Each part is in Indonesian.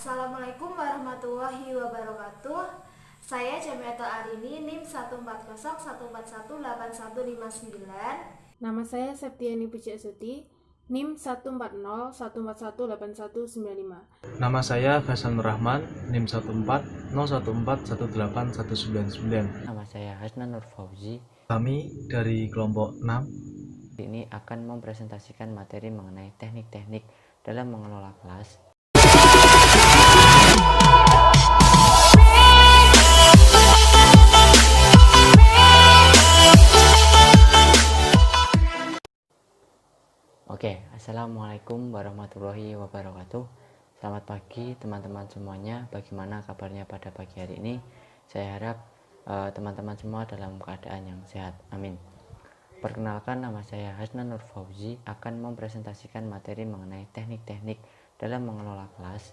Assalamualaikum warahmatullahi wabarakatuh. Saya Jamiatul Arini, NIM 14014181159. Nama saya Septiani Puji Astuti, NIM 14014181195. Nama saya Faisal Nur Rahman, NIM 14014181999. Nama saya Hasnan Nur Fauzi. Kami dari kelompok 6. Ini akan mempresentasikan materi mengenai teknik-teknik dalam mengelola kelas. Oke, Assalamualaikum warahmatullahi wabarakatuh. Selamat pagi teman-teman semuanya. Bagaimana kabarnya pada pagi hari ini? Saya harap teman-teman semua dalam keadaan yang sehat. Amin. Perkenalkan, nama saya Hasnan Nur Fauzi, akan mempresentasikan materi mengenai teknik-teknik dalam mengelola kelas.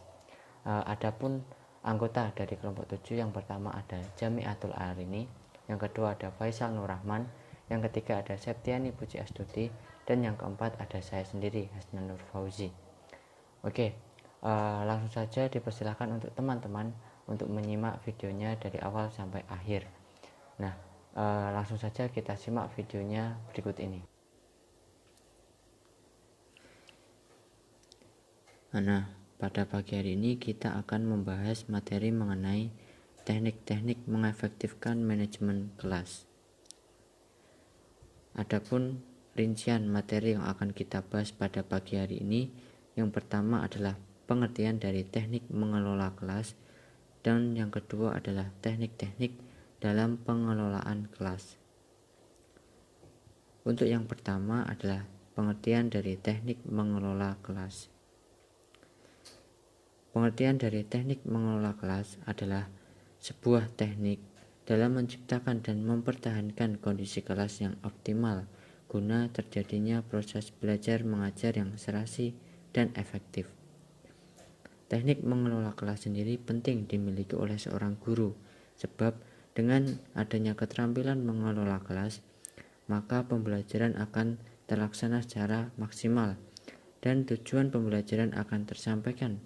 Adapun anggota dari kelompok 7, yang pertama ada Jamiatul Arini, yang kedua ada Faisal Nur Rahman, yang ketiga ada Septiani Puji Astuti, dan yang keempat ada saya sendiri, Hasnan Nur Fauzi. Oke, langsung saja dipersilahkan untuk teman-teman untuk menyimak videonya dari awal sampai akhir. Nah, langsung saja kita simak videonya berikut ini. Nah, pada pagi hari ini kita akan membahas materi mengenai teknik-teknik mengefektifkan manajemen kelas. Adapun rincian materi yang akan kita bahas pada pagi hari ini, yang pertama adalah pengertian dari teknik mengelola kelas, dan yang kedua adalah teknik-teknik dalam pengelolaan kelas. Untuk yang pertama adalah pengertian dari teknik mengelola kelas. Pengertian dari teknik mengelola kelas adalah sebuah teknik dalam menciptakan dan mempertahankan kondisi kelas yang optimal guna terjadinya proses belajar mengajar yang serasi dan efektif. Teknik mengelola kelas sendiri penting dimiliki oleh seorang guru, sebab dengan adanya keterampilan mengelola kelas, maka pembelajaran akan terlaksana secara maksimal dan tujuan pembelajaran akan tersampaikan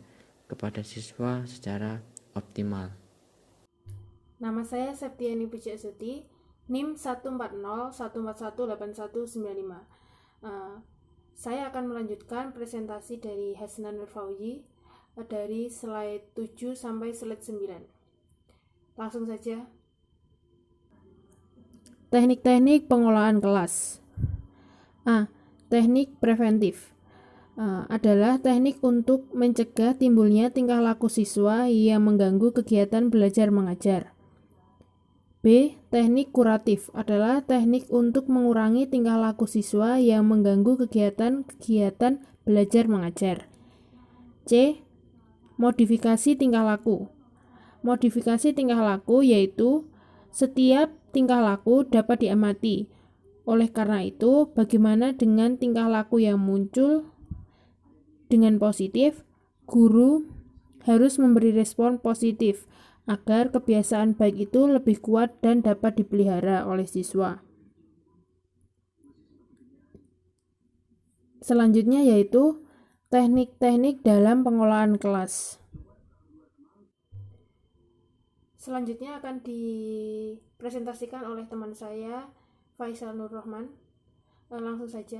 kepada siswa secara optimal. Nama saya Septiani Puji Astuti, NIM 14014181195. Saya akan melanjutkan presentasi dari Hasnan Nur Fauzi dari slide 7 sampai slide 9. Langsung saja. Teknik-teknik pengolahan kelas. Teknik preventif adalah teknik untuk mencegah timbulnya tingkah laku siswa yang mengganggu kegiatan belajar mengajar. B. Teknik kuratif adalah teknik untuk mengurangi tingkah laku siswa yang mengganggu kegiatan belajar mengajar. C. Modifikasi tingkah laku. Modifikasi tingkah laku yaitu setiap tingkah laku dapat diamati. Oleh karena itu, bagaimana dengan tingkah laku yang muncul dengan positif, guru harus memberi respon positif agar kebiasaan baik itu lebih kuat dan dapat dipelihara oleh siswa. Selanjutnya yaitu teknik-teknik dalam pengolahan kelas. Selanjutnya akan dipresentasikan oleh teman saya, Faisal Nur Rahman. Langsung saja.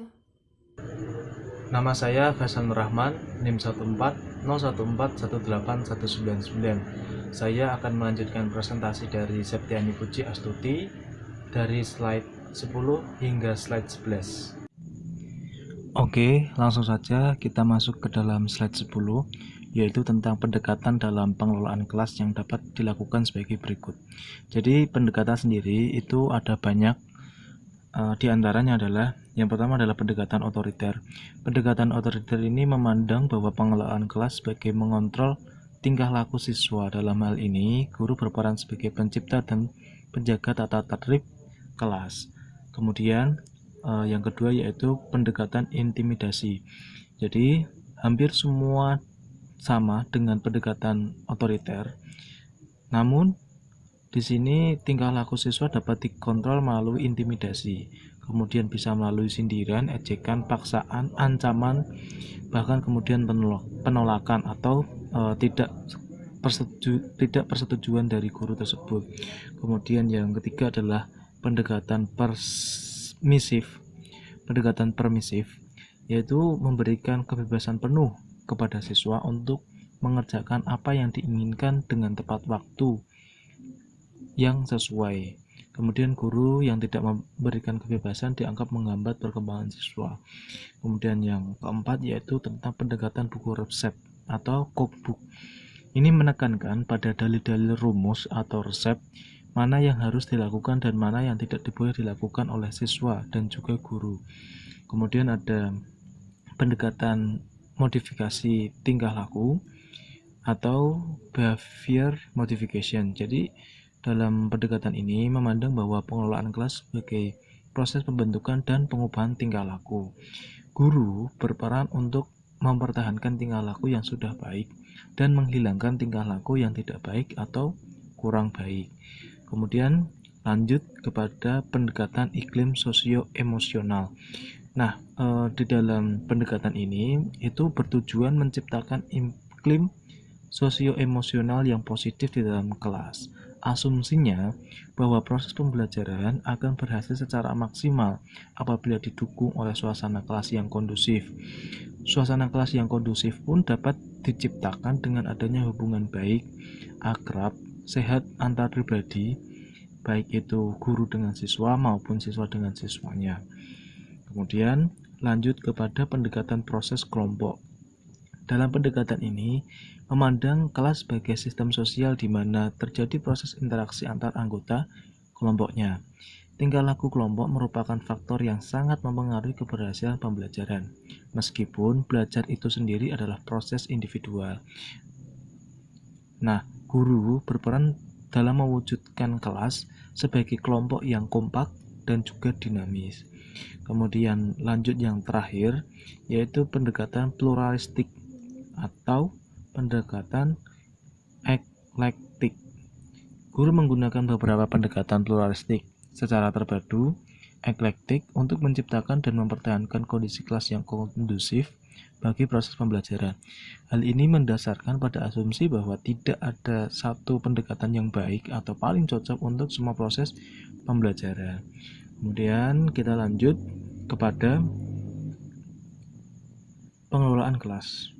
Nama saya Faisal Nur Rahman, NIM 14014181999. Saya akan melanjutkan presentasi dari Septiani Puji Astuti dari slide 10 hingga slide 11. Oke, langsung saja kita masuk ke dalam slide 10, yaitu tentang pendekatan dalam pengelolaan kelas yang dapat dilakukan sebagai berikut. Jadi pendekatan sendiri itu ada banyak. Di antaranya adalah yang pertama adalah pendekatan otoriter. Pendekatan otoriter ini memandang bahwa pengelolaan kelas sebagai mengontrol tingkah laku siswa. Dalam hal ini, guru berperan sebagai pencipta dan penjaga tata tertib kelas. Kemudian yang kedua yaitu pendekatan intimidasi. Jadi hampir semua sama dengan pendekatan otoriter. Namun di sini tingkah laku siswa dapat dikontrol melalui intimidasi, kemudian bisa melalui sindiran, ejekan, paksaan, ancaman, bahkan kemudian penolakan atau tidak persetujuan dari guru tersebut. Kemudian yang ketiga adalah pendekatan permisif, yaitu memberikan kebebasan penuh kepada siswa untuk mengerjakan apa yang diinginkan dengan tepat waktu yang sesuai. Kemudian guru yang tidak memberikan kebebasan dianggap menghambat perkembangan siswa. Kemudian yang keempat yaitu tentang pendekatan buku resep atau cookbook. Ini menekankan pada dalil-dalil rumus atau resep mana yang harus dilakukan dan mana yang tidak boleh dilakukan oleh siswa dan juga guru. Kemudian ada pendekatan modifikasi tingkah laku atau behavior modification. Jadi dalam pendekatan ini memandang bahwa pengelolaan kelas sebagai proses pembentukan dan pengubahan tingkah laku. Guru berperan untuk mempertahankan tingkah laku yang sudah baik dan menghilangkan tingkah laku yang tidak baik atau kurang baik. Kemudian lanjut kepada pendekatan iklim sosio-emosional. Nah, di dalam pendekatan ini itu bertujuan menciptakan iklim sosio-emosional yang positif di dalam kelas. Asumsinya bahwa proses pembelajaran akan berhasil secara maksimal apabila didukung oleh suasana kelas yang kondusif. Suasana kelas yang kondusif pun dapat diciptakan dengan adanya hubungan baik, akrab, sehat antar pribadi, baik itu guru dengan siswa maupun siswa dengan siswanya. Kemudian lanjut kepada pendekatan proses kelompok. Dalam pendekatan ini, memandang kelas sebagai sistem sosial di mana terjadi proses interaksi antar anggota kelompoknya. Tingkah laku kelompok merupakan faktor yang sangat mempengaruhi keberhasilan pembelajaran, meskipun belajar itu sendiri adalah proses individual. Nah, guru berperan dalam mewujudkan kelas sebagai kelompok yang kompak dan juga dinamis. Kemudian lanjut yang terakhir, yaitu pendekatan pluralistik atau pendekatan eklektik. Guru menggunakan beberapa pendekatan pluralistik secara terpadu, eklektik untuk menciptakan dan mempertahankan kondisi kelas yang kondusif bagi proses pembelajaran. Hal ini mendasarkan pada asumsi bahwa tidak ada satu pendekatan yang baik atau paling cocok untuk semua proses pembelajaran. Kemudian kita lanjut kepada pengelolaan kelas.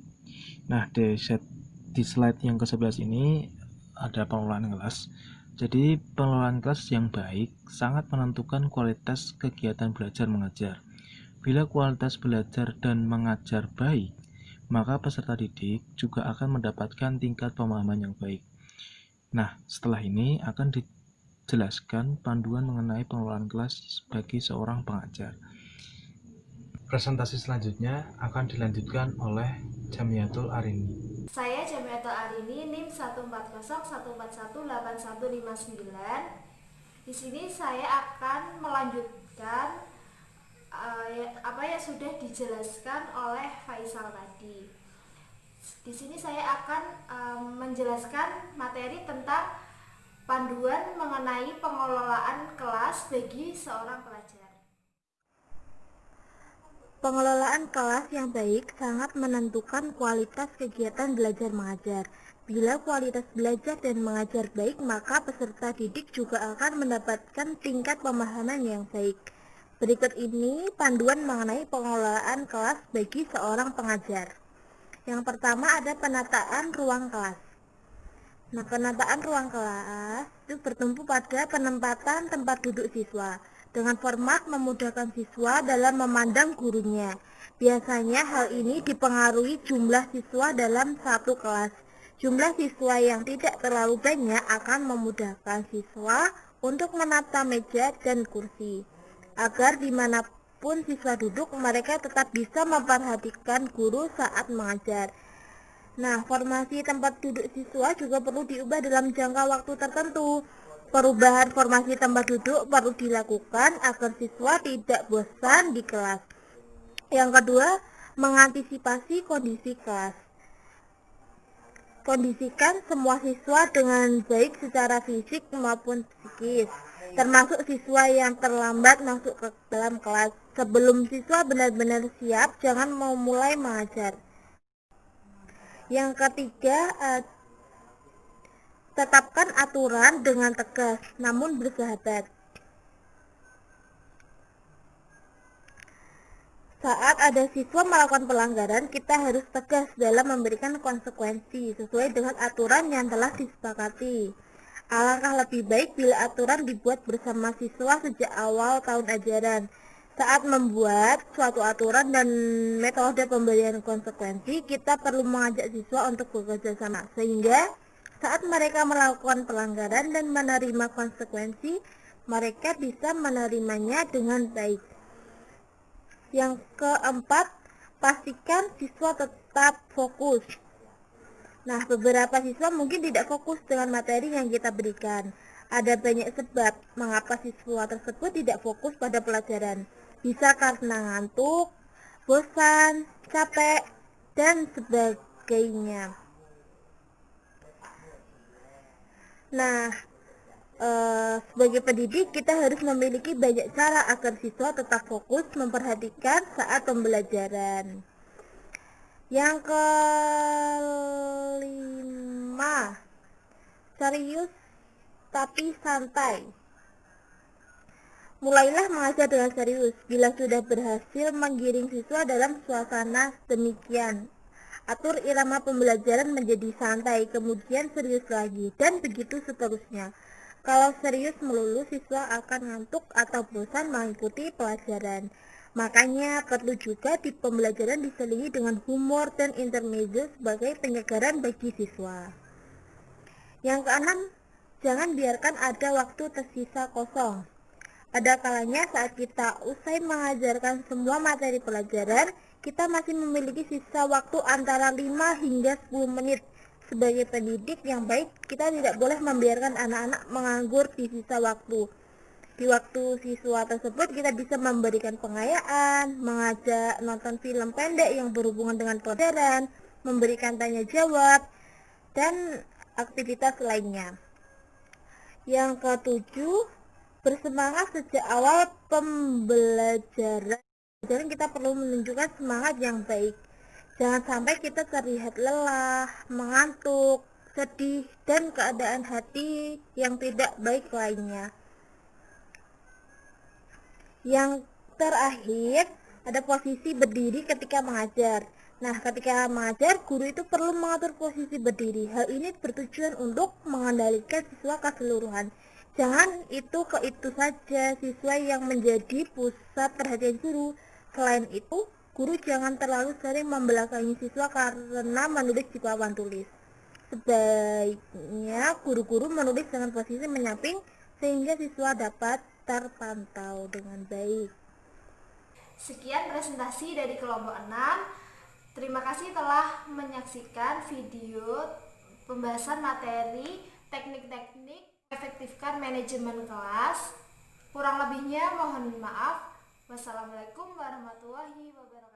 Nah, di slide yang ke-11 ini ada pengelolaan kelas. Jadi, pengelolaan kelas yang baik sangat menentukan kualitas kegiatan belajar mengajar. Bila kualitas belajar dan mengajar baik, maka peserta didik juga akan mendapatkan tingkat pemahaman yang baik. Nah, setelah ini akan dijelaskan panduan mengenai pengelolaan kelas bagi seorang pengajar. Presentasi selanjutnya akan dilanjutkan oleh Jamiatul Arini. Saya Jamiatul Arini, NIM 14014181159. Di sini saya akan melanjutkan apa yang sudah dijelaskan oleh Faisal tadi. Di sini saya akan menjelaskan materi tentang panduan mengenai pengelolaan kelas bagi seorang pelajar. Pengelolaan kelas yang baik sangat menentukan kualitas kegiatan belajar mengajar. Bila kualitas belajar dan mengajar baik, maka peserta didik juga akan mendapatkan tingkat pemahaman yang baik. Berikut ini panduan mengenai pengelolaan kelas bagi seorang pengajar. Yang pertama ada penataan ruang kelas. Nah, penataan ruang kelas itu bertumpu pada penempatan tempat duduk siswa dengan format memudahkan siswa dalam memandang gurunya. Biasanya hal ini dipengaruhi jumlah siswa dalam satu kelas. Jumlah siswa yang tidak terlalu banyak akan memudahkan siswa untuk menata meja dan kursi, agar dimanapun siswa duduk, mereka tetap bisa memperhatikan guru saat mengajar. Nah, formasi tempat duduk siswa juga perlu diubah dalam jangka waktu tertentu. Perubahan formasi tempat duduk perlu dilakukan agar siswa tidak bosan di kelas. Yang kedua, mengantisipasi kondisi kelas. Kondisikan semua siswa dengan baik secara fisik maupun psikis, termasuk siswa yang terlambat masuk ke dalam kelas. Sebelum siswa benar-benar siap, jangan memulai mengajar. Yang ketiga, tetapkan aturan dengan tegas namun bersahabat. Saat ada siswa melakukan pelanggaran, kita harus tegas dalam memberikan konsekuensi sesuai dengan aturan yang telah disepakati. Alangkah lebih baik bila aturan dibuat bersama siswa sejak awal tahun ajaran. Saat membuat suatu aturan dan metode pemberian konsekuensi, kita perlu mengajak siswa untuk bekerja sama, sehingga saat mereka melakukan pelanggaran dan menerima konsekuensi, mereka bisa menerimanya dengan baik. Yang keempat, pastikan siswa tetap fokus. Nah, beberapa siswa mungkin tidak fokus dengan materi yang kita berikan. Ada banyak sebab mengapa siswa tersebut tidak fokus pada pelajaran. Bisa karena ngantuk, bosan, capek, dan sebagainya. Nah, sebagai pendidik kita harus memiliki banyak cara agar siswa tetap fokus memperhatikan saat pembelajaran. Yang kelima, serius tapi santai. Mulailah mengajar dengan serius. Bila sudah berhasil menggiring siswa dalam suasana demikian, atur irama pembelajaran menjadi santai, kemudian serius lagi, dan begitu seterusnya. Kalau serius melulu, siswa akan ngantuk atau bosan mengikuti pelajaran. Makanya perlu juga di pembelajaran diselingi dengan humor dan intermezzo sebagai penyegaran bagi siswa. Yang keenam, jangan biarkan ada waktu tersisa kosong. Ada kalanya saat kita usai mengajarkan semua materi pelajaran, kita masih memiliki sisa waktu antara 5 hingga 10 menit. Sebagai pendidik yang baik, kita tidak boleh membiarkan anak-anak menganggur di sisa waktu. Di waktu siswa tersebut kita bisa memberikan pengayaan, mengajak nonton film pendek yang berhubungan dengan pelajaran, memberikan tanya jawab, dan aktivitas lainnya. Yang ketujuh, bersemangat sejak awal pembelajaran. Kita perlu menunjukkan semangat yang baik. Jangan sampai kita terlihat lelah, mengantuk, sedih, dan keadaan hati yang tidak baik lainnya. Yang terakhir, ada posisi berdiri ketika mengajar. Nah, ketika mengajar, guru itu perlu mengatur posisi berdiri. Hal ini bertujuan untuk mengendalikan siswa keseluruhan. Jangan itu saja siswa yang menjadi pusat perhatian guru. Selain itu, guru jangan terlalu sering membelakangi siswa karena menulis di papan tulis. Sebaiknya guru-guru menulis dengan posisi menyamping sehingga siswa dapat terpantau dengan baik. Sekian presentasi dari kelompok 6. Terima kasih telah menyaksikan video pembahasan materi teknik-teknik efektifkan manajemen kelas. Kurang lebihnya mohon maaf. Wassalamualaikum warahmatullahi wabarakatuh.